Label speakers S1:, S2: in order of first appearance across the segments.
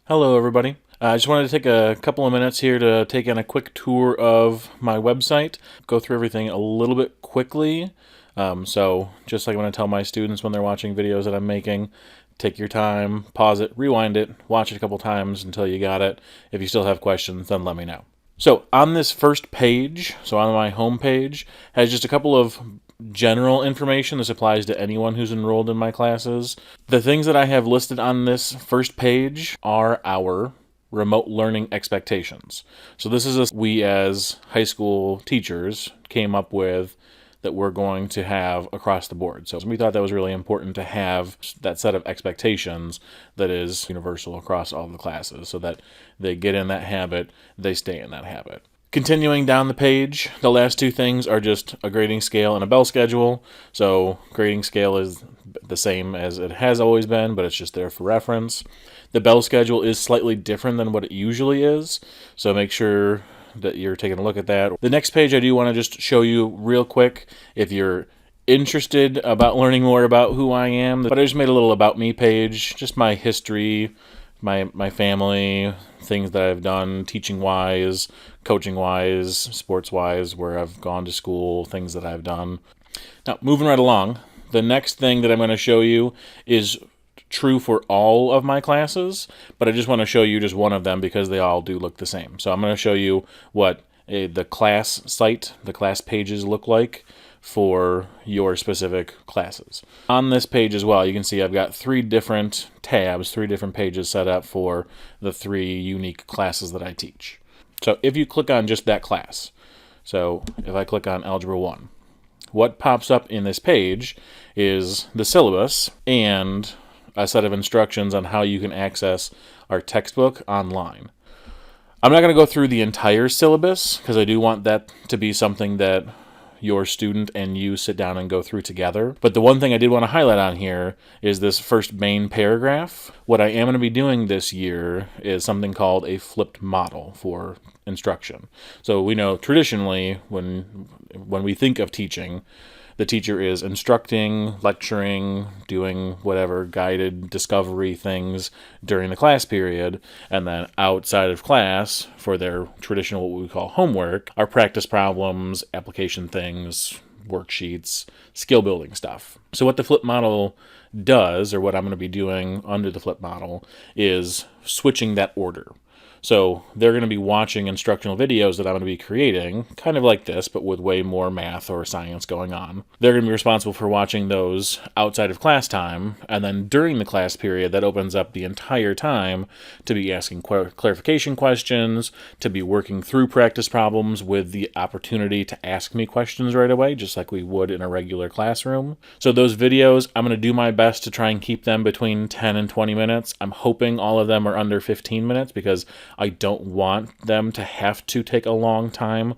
S1: Hello, everybody. I just wanted to take a couple of minutes here to take in a quick tour of my website, go through everything a little bit quickly. So, just like when I tell my students when they're watching videos that I'm making, take your time, pause it, rewind it, watch it a couple times until you got it. If you still have questions, then let me know. So, on this first page, so on my home page, has just a couple of general information. This applies to anyone who's enrolled in my classes. The things that I have listed on this first page are our remote learning expectations. So this is we as high school teachers came up with that we're going to have across the board. So we thought that was really important to have that set of expectations that is universal across all the classes so that they get in that habit, they stay in that habit. Continuing down the page, the last two things are just a grading scale and a bell schedule. So grading scale is the same as it has always been, but it's just there for reference. The bell schedule is slightly different than what it usually is, so make sure that you're taking a look at that. The next page I do want to just show you real quick if you're interested about learning more about who I am. But I just made a little about me page, just my history, my family, things that I've done teaching wise, coaching wise, sports wise, where I've gone to school, things that I've done. Now, moving right along, the next thing that I'm going to show you is true for all of my classes, but I just want to show you just one of them because they all do look the same. So I'm going to show you what the class site, the class pages look like for your specific classes. On this page as well, you can see I've got three different tabs, three different pages set up for the three unique classes that I teach. So if you click on just that class, so if I click on Algebra 1, what pops up in this page is the syllabus and a set of instructions on how you can access our textbook online. I'm not going to go through the entire syllabus because I do want that to be something that your student and you sit down and go through together. But the one thing I did want to highlight on here is this first main paragraph. What I am going to be doing this year is something called a flipped model for instruction. So we know traditionally when we think of teaching, the teacher is instructing, lecturing, doing whatever guided discovery things during the class period, and then outside of class, for their traditional what we call homework, are practice problems, application things, worksheets, skill building stuff. So what the flip model does, or what I'm going to be doing under the flip model, is switching that order. So they're going to be watching instructional videos that I'm going to be creating, kind of like this, but with way more math or science going on. They're going to be responsible for watching those outside of class time, and then during the class period, that opens up the entire time to be asking clarification questions, to be working through practice problems with the opportunity to ask me questions right away, just like we would in a regular classroom. So those videos, I'm going to do my best to try and keep them between 10 and 20 minutes. I'm hoping all of them are under 15 minutes because I don't want them to have to take a long time.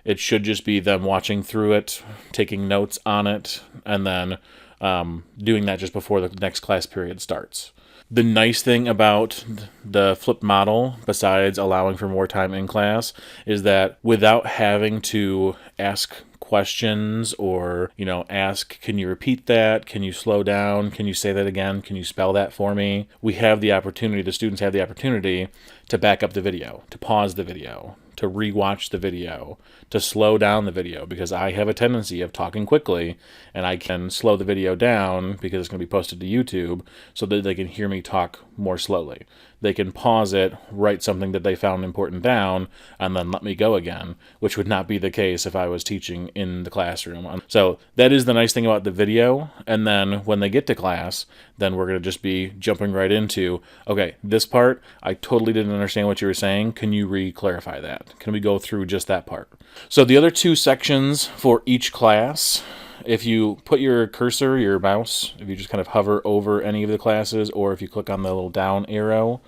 S1: It should just be them watching through it, taking notes on it, and then doing that just before the next class period starts. The nice thing about the flipped model, besides allowing for more time in class, is that without having to ask questions or, ask, can you repeat that? Can you slow down? Can you say that again? Can you spell that for me? The students have the opportunity to back up the video, to pause the video, to rewatch the video, to slow down the video, because I have a tendency of talking quickly, and I can slow the video down because it's going to be posted to YouTube so that they can hear me talk more slowly. They can pause it, write something that they found important down, and then let me go again, which would not be the case if I was teaching in the classroom. So that is the nice thing about the video. And then when they get to class, then we're going to just be jumping right into, okay, this part, I totally didn't understand what you were saying. Can you re-clarify that? Can we go through just that part? So the other two sections for each class, if you put your cursor, your mouse, if you just kind of hover over any of the classes, or if you click on the little down arrow,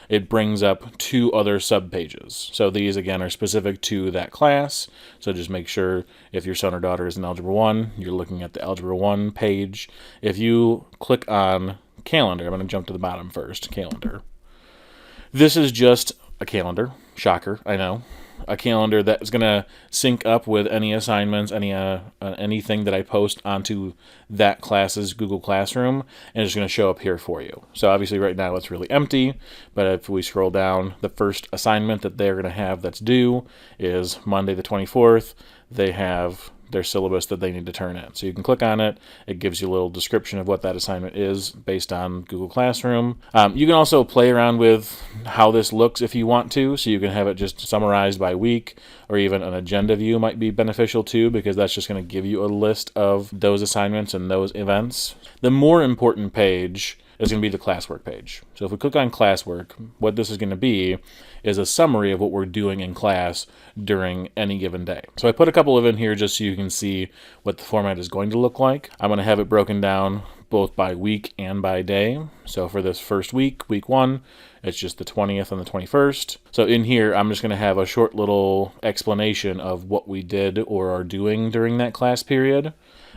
S1: it brings up two other sub-pages. So these, again, are specific to that class. So just make sure if your son or daughter is in Algebra 1, you're looking at the Algebra 1 page. If you click on Calendar, I'm going to jump to the bottom first, Calendar. This is just a calendar. Shocker, I know. a calendar that's going to sync up with any assignments, anything that I post onto that class's Google Classroom, and it's going to show up here for you. So obviously right now it's really empty, but if we scroll down, the first assignment that they're going to have that's due is Monday the 24th. They have their syllabus that they need to turn in. So you can click on it. It gives you a little description of what that assignment is based on Google Classroom. You can also play around with how this looks if you want to. So you can have it just summarized by week, or even an agenda view might be beneficial too, because that's just going to give you a list of those assignments and those events. The more important page is going to be the classwork page. So if we click on classwork, what this is going to be is a summary of what we're doing in class during any given day. So I put a couple of in here just so you can see what the format is going to look like. I'm going to have it broken down both by week and by day. So for this first week, week 1, it's just the 20th and the 21st. So in here, I'm just going to have a short little explanation of what we did or are doing during that class period.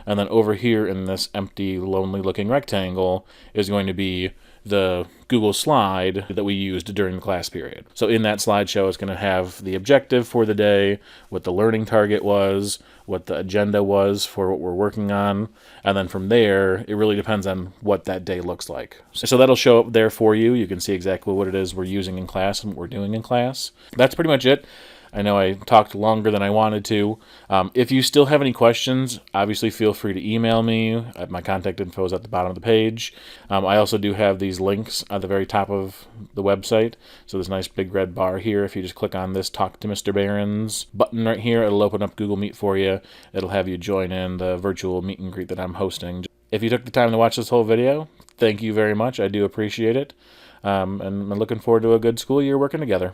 S1: And then over here in this empty, lonely looking rectangle is going to be the Google slide that we used during the class period. So in that slideshow, it's going to have the objective for the day, what the learning target was, what the agenda was for what we're working on. And then from there, it really depends on what that day looks like. So that'll show up there for you. You can see exactly what it is we're using in class and what we're doing in class. That's pretty much it. I know I talked longer than I wanted to. If you still have any questions, obviously feel free to email me. My contact info is at the bottom of the page. I also do have these links at the very top of the website. So there's a nice big red bar here. If you just click on this Talk to Mr. Behrens button right here, it'll open up Google Meet for you. It'll have you join in the virtual meet and greet that I'm hosting. If you took the time to watch this whole video, thank you very much. I do appreciate it. And I'm looking forward to a good school year working together.